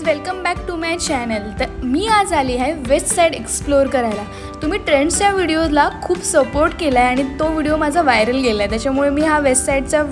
Welcome back to my channel. तर मी आज आली आहे वेस्ट साईड एक्सप्लोर करायला। तुम्ही ट्रेंड्सच्या व्हिडिओजला खूप सपोर्ट केला आहे आणि तो व्हिडिओ माझा व्हायरल गेला आहे, त्याच्यामुळे मी हा वेस्ट साईडचा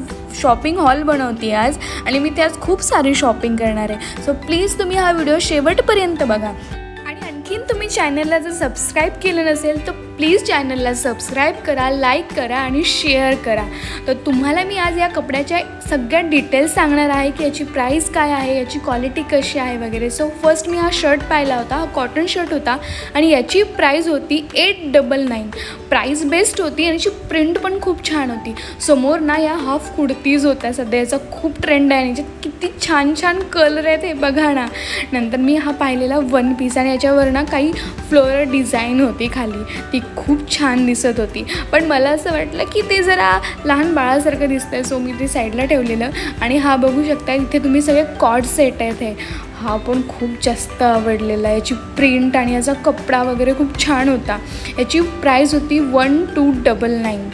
शॉपिंग हॉल बनवते आज आणि मी त्यात खूप सारी शॉपिंग करणार आहे। सो प्लीज तुम्ही हा व्हिडिओ शेवटपर्यंत बघा आणि आणखीन तुम्ही चॅनलला जर सबस्क्राईब केलं नसेल तर प्लीज चॅनलला सबस्क्राईब करा, लाईक करा आणि शेअर करा। तर तुम्हाला मी आज या कपड्याच्या सगळ्या डिटेल्स सांगणार आहे की याची प्राइस काय आहे, याची क्वालिटी कशी आहे वगैरे। सो फर्स्ट मी हा शर्ट पाहिला होता, हा कॉटन शर्ट होता आणि याची प्राइस होती 899। प्राइस बेस्ट होती आणि याची प्रिंट पण खूप छान होती। समोर ना या हाफ कुर्तीज होत्या, सध्या याचा खूप ट्रेंड आहे, याच्यात किती छान छान कलर आहेत हे बघा ना। नंतर मी हा पाहिलेला वन पीस आणि याच्यावर ना काही फ्लोरल डिझाईन होती खाली, ती खूप छान दिसत होती, पण मला असं वाटलं की ते जरा लहान बाळासारखं दिसतंय, सो मी ते साईडला ठेवलेलं। आणि हा बघू शकता इथे तुम्ही सगळे कॉर्ड सेट आहेत, हे हा पण खूप जास्त आवडलेला आहे। याची प्रिंट आणि याचा कपडा वगैरे खूप छान होता। याची प्राइस होती 1299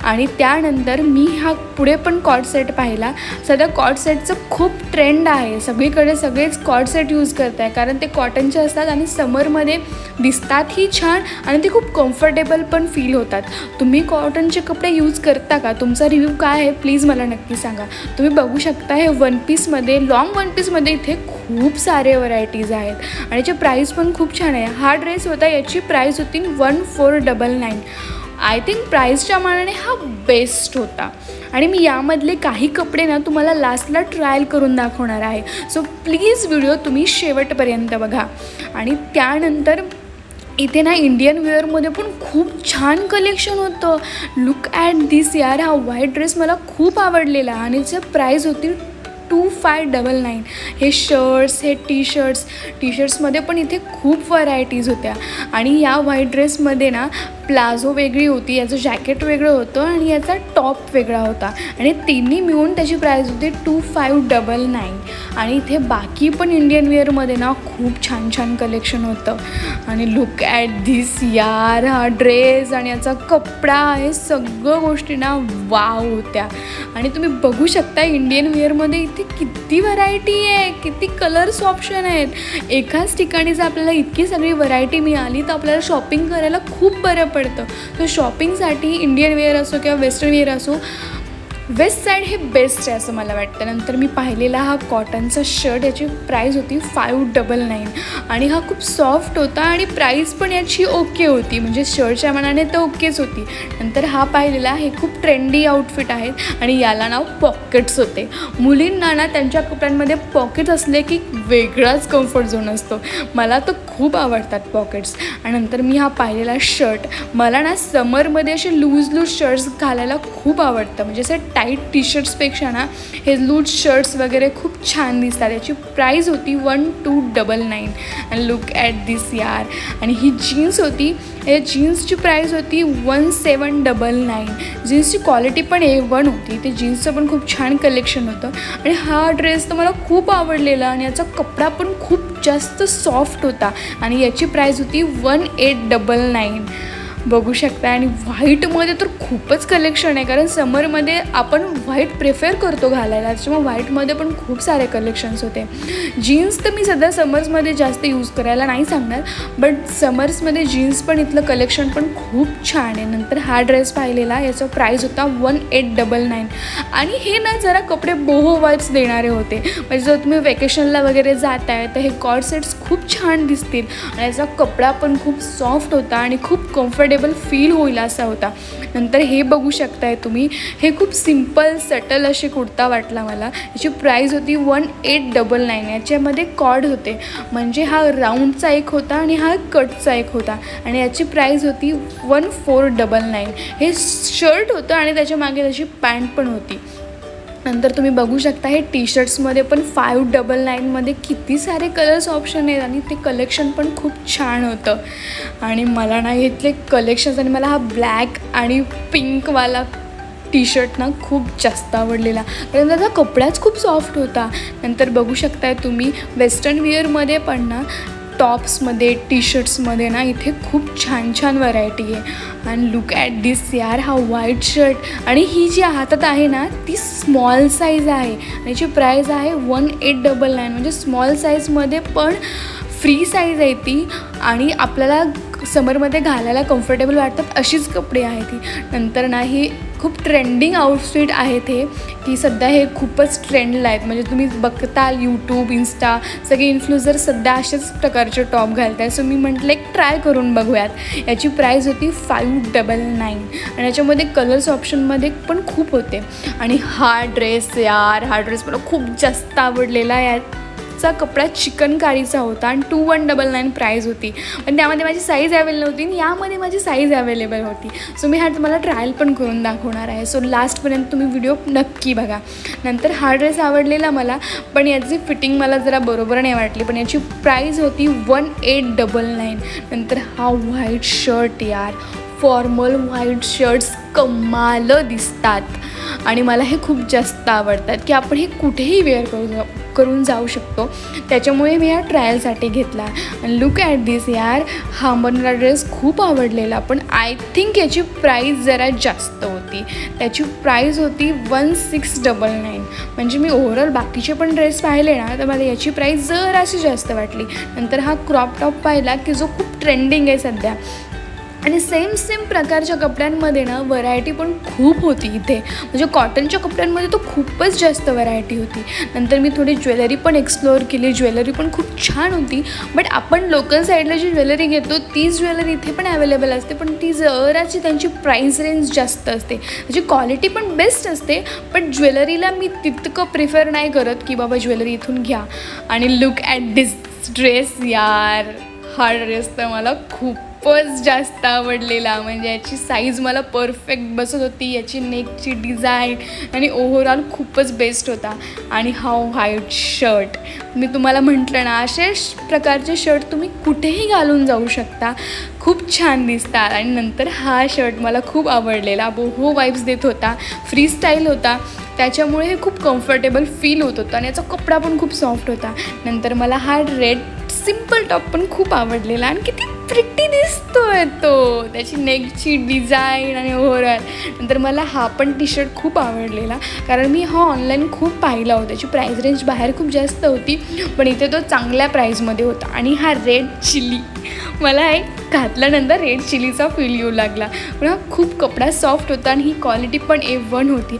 आणि त्यानंतर मी हा पुढे पण कॉर्ड सेट पाहिला। सध्या कॉर्ड सेटचं खूप ट्रेंड आहे, सगळीकडे सगळेच कॉर्ड सेट यूज करत आहे, कारण ते कॉटनचे असतात आणि समरमध्ये दिसतातही छान आणि ते खूप कम्फर्टेबल पण फील होतात। तुम्ही कॉटनचे कपडे यूज करता का? तुमचा रिव्ह्यू काय आहे प्लीज मला नक्की सांगा। तुम्ही बघू शकता हे वन पीसमध्ये, लॉंग वन पीसमध्ये इथे खूप सारे व्हरायटीज आहेत आणि याची प्राईस पण खूप छान आहे। हा ड्रेस होता, याची प्राईस होती 1499। आय थिंक प्राईसच्या मानाने हा बेस्ट होता आणि मी यामधले काही कपडे ना तुम्हाला लास्टला ट्रायल करून दाखवणार आहे। सो प्लीज व्हिडिओ तुम्ही शेवटपर्यंत बघा। आणि त्यानंतर इथे ना इंडियन वेअरमध्ये पण खूप छान कलेक्शन होतं। लुक ॲट दिस यार, हा व्हाईट ड्रेस मला खूप आवडलेला आणि याची प्राईस होती 2599। हे शर्ट्स, हे टी शर्ट्समध्ये पण इथे खूप व्हरायटीज होत्या आणि या व्हाईट ड्रेसमध्ये ना प्लाझो वेगळी होती, याचं जॅकेट वेगळं होतं आणि याचा टॉप वेगळा होता आणि तिन्ही मिळून त्याची प्राईस होती 2599। आणि इथे बाकी पण इंडियन वेअरमध्ये ना खूप छान छान कलेक्शन होतं आणि लुक ॲट धिस यार, हा ड्रेस आणि याचा कपडा, हे सगळं गोष्टी ना वाव होत्या। आणि तुम्ही बघू शकता इंडियन वेअरमध्ये इथे किती व्हरायटी आहे, किती कलर्स ऑप्शन आहेत। एकाच ठिकाणी जर आपल्याला इतकी सगळी व्हरायटी मिळाली तर आपल्याला शॉपिंग करायला खूप बरं पडतं। तर शॉपिंगसाठी इंडियन वेअर असो किंवा वेस्टर्न वेअर असो, वेस्ट साईड हे बेस्ट आहे असं मला वाटतं। नंतर मी पाहिलेला हा कॉटनचा शर्ट, याची प्राईस होती 599 आणि हा खूप सॉफ्ट होता आणि प्राईस पण याची ओके होती, म्हणजे शर्टच्या मानाने तर ओकेच होती। नंतर हा पाहिलेला, हे खूप ट्रेंडी आउटफिट आहेत आणि याला नाव पॉकेट्स होते। मुलींना ना त्यांच्या कपड्यांमध्ये पॉकेट्स असले की वेगळाच कम्फर्ट झोन असतो, मला तर खूप आवडतात पॉकेट्स। आणि नंतर मी हा पाहिलेला शर्ट, मला ना समरमध्ये असे लूज शर्ट्स घालायला खूप आवडतं, म्हणजे असे टाईट टी शर्ट्सपेक्षा ना हे लूज शर्ट्स वगैरे खूप छान दिसतात। याची प्राईस होती 1299 आणि लुक ॲट दिस यार। आणि ही जीन्स होती, या जीन्सची प्राईस होती 1799। जीन्सची क्वालिटी पण A1 होती, ते जीन्सचं पण खूप छान कलेक्शन होतं आणि हा ड्रेस तर मला खूप आवडलेला आणि याचा कपडा पण खूप जास्त सॉफ्ट होता आणि याची प्राईस होती 1899। बघू शकता। आणि व्हाईटमध्ये तर खूपच कलेक्शन आहे, कारण समरमध्ये आपण व्हाईट प्रेफर करतो घालायला, त्याच्यामुळे व्हाईटमध्ये पण खूप सारे कलेक्शन्स होते। जीन्स तर मी सध्या समर्समध्ये जास्त यूज करायला नाही सांगणार, बट समर्समध्ये जीन्स पण इथलं कलेक्शन पण खूप छान आहे। नंतर हा ड्रेस पाहिलेला, याचा प्राईस होता 1899 आणि हे ना जरा कपडे बोहो वाईब्स देणारे होते, म्हणजे जर तुम्ही वेकेशनला वगैरे जात आहे तर हे कॉर्ड सेट्स खूप छान दिसतील आणि याचा कपडा पण खूप सॉफ्ट होता आणि खूप कम्फर्टेबल फील होईल असा होता। नंतर हे बघू शकताय तुम्ही, हे खूप सिम्पल सटल अशी कुर्ता वाटला मला। याची प्राईस होती 1899। याच्यामध्ये कॉर्ड होते, म्हणजे हा राऊंडचा एक होता आणि हा कटचा एक होता आणि याची प्राईस होती 1499। हे शर्ट होतं आणि त्याच्या मागे त्याची पॅन्ट पण होती। नंतर तुम्ही बघू शकता हे टी शर्ट्समध्ये पण 599मध्ये किती सारे कलर्स ऑप्शन आहेत आणि ते कलेक्शन पण खूप छान होतं। आणि मला ना इथले कलेक्शन्स आणि मला हा ब्लॅक आणि पिंकवाला टी शर्ट ना खूप जास्त आवडलेला, कारण त्याचा कपडाच खूप सॉफ्ट होता। नंतर बघू शकताय तुम्ही वेस्टर्न वेअरमध्ये पण ना टॉप्समध्ये टी शर्ट्समध्ये ना इथे खूप छान छान व्हरायटी आहे. अँड लुक ॲट दिस यार, हा व्हाईट शर्ट आणि ही जी हातात आहे ना ती स्मॉल साईज आहे आणि याची प्राईस आहे 1899. म्हणजे स्मॉल साईजमध्ये पण फ्री साईज आहे ती आणि आपल्याला समरमध्ये घालायला कम्फर्टेबल वाटतात अशीच कपडे आहेत ती. नंतर ना ही खूप ट्रेंडिंग आउटफिट आहेत हे, की सध्या हे खूपच ट्रेंडला आहेत. म्हणजे तुम्ही बघताल यूट्यूब, इन्स्टा सगळे इन्फ्लुएन्सर सध्या अशाच प्रकारचे टॉप घालत आहेत. सो मी म्हटलं एक ट्राय करून बघूयात. याची प्राईस होती 599 आणि याच्यामध्ये कलर्स ऑप्शनमध्ये पण खूप होते. आणि हा ड्रेस मला खूप जास्त आवडलेला. चा कपडा चिकनकारीचा होता आणि 2199 प्राईज होती. पण त्यामध्ये माझी साईज अवेलेबल नव्हती आणि यामध्ये माझी साईज अवेलेबल होती. सो मी हा तुम्हाला ट्रायल पण करून दाखवणार आहे. सो लास्टपर्यंत तुम्ही व्हिडिओ नक्की बघा. नंतर हा ड्रेस आवडलेला मला, पण याची फिटिंग मला जरा बरोबर नाही वाटली. पण याची प्राईज होती 1899. नंतर हा white shirt formal white shirts कमाल दिसतात आणि मला हे खूप जास्त आवडतात, की आपण हे कुठेही वेअर करून जाऊ शकतो. त्याच्यामुळे मी हा ट्रायलसाठी घेतला. आणि लुक ॲट दिस हा मला ड्रेस खूप आवडलेला, पण आय थिंक याची प्राईस जरा जास्त होती. त्याची प्राईस होती 1699. म्हणजे मी ओव्हरऑल बाकीचे पण ड्रेस पाहिले ना तर मला याची प्राईस जराशी जास्त वाटली. नंतर हा क्रॉप टॉप पाहिला की जो खूप ट्रेंडिंग आहे सध्या. आणि सेम प्रकारच्या कपड्यांमध्ये ना व्हरायटी पण खूप होती इथे. म्हणजे कॉटनच्या कपड्यांमध्ये तो खूपच जास्त व्हरायटी होती. नंतर मी थोडी ज्वेलरी पण एक्सप्लोअर केली. ज्वेलरी पण खूप छान होती. बट आपण लोकल साईडला जी ज्वेलरी घेतो तीच ज्वेलरी इथे पण अवेलेबल असते, पण ती जराची त्यांची प्राईस रेंज जास्त असते. त्याची क्वालिटी पण बेस्ट असते, पण ज्वेलरीला मी तितकं प्रिफर नाही करत की बाबा ज्वेलरी इथून घ्या. आणि लुक ॲट दिस ड्रेस हा ड्रेस तर मला खूपच जास्त आवडलेला. म्हणजे याची साईज मला परफेक्ट बसत होती. याची नेकची डिझाईन आणि ओव्हरऑल खूपच बेस्ट होता. आणि हा व्हाईट शर्ट मी तुम्हाला म्हटलं ना असे प्रकारचे शर्ट तुम्ही कुठेही घालून जाऊ शकता, खूप छान दिसतात. आणि नंतर हा शर्ट मला खूप आवडलेला. बोहो वाईब्स देत होता, फ्री स्टाईल होता, त्याच्यामुळे हे खूप कम्फर्टेबल फील होत होतं आणि याचा कपडा पण खूप सॉफ्ट होता. नंतर मला हा रेड सिम्पल टॉप पण खूप आवडलेला आणि किती प्रिटी दिसतोय तो, त्याची नेकची डिझाईन आणि ओव्हरऑल. नंतर मला हा पण टी शर्ट खूप आवडलेला, कारण मी हा ऑनलाईन खूप पाहिला होता. त्याची प्राईस रेंज बाहेर खूप जास्त होती, पण इथे तो चांगल्या प्राईजमध्ये होता. आणि हा रेड चिली मला एक घातल्यानंतर रेड चिलीचा फील येऊ लागला. पण हा खूप कपडा सॉफ्ट होता आणि ही क्वालिटी पण A1 होती.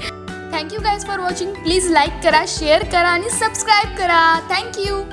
Thank you guys for watching. Please like करा, शेअर करा आणि सबस्क्राईब करा. थँक्यू.